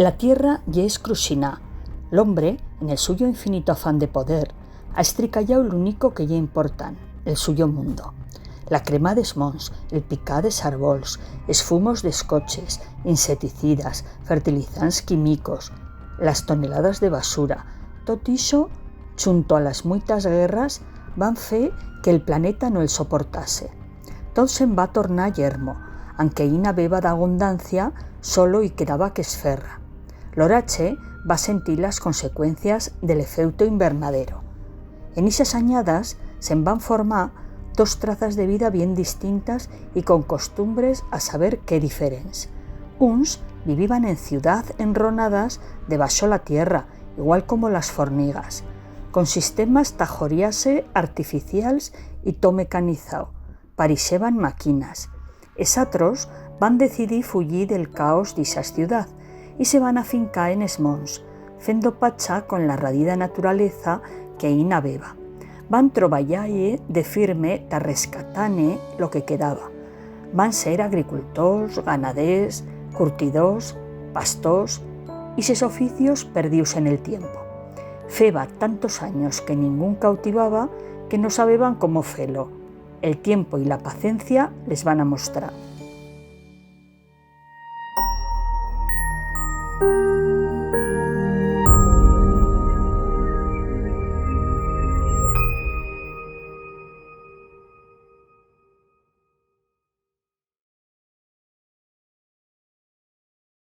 La tierra ye és cruixinà. L'hombre, en el suyo infinito afán de poder, ha estricallao l'único que ye important, el suyo mundo. La crema des mons, el picar des arbols, els fumos des coches, inseticidas, fertilizants químicos, las toneladas de basura, tot ixo, junto a las muitas guerras, van fer que el planeta no el soportase. Tot se'n va tornar yermo, anque ina beba d'abundancia solo y quedaba que esferra. L'orache va sentir las consecuencias del efecto invernadero. En esas añadas se'n van formar dos trazas de vida bien distintas y con costumbres a saber qué diferents. Uns viviban en ciudad enronadas debaixo la tierra, igual como las fornigas, con sistemas tajoriase artificials y to mecanizao, parixeban maquinas. Esatros van decidir fugir del caos d'ixas ciudad y se van afincar en es mons, fendo pacha con la radida naturaleza que ina beba. Van troballaie de firme ta rescatane lo que quedaba. Van ser agricultors, ganaders, curtidors, pastors y ses oficios perdius en el tiempo. Feba tantos años que ningún cautivaba que no sabeban cómo felo. El tiempo y la paciencia les van a mostrar.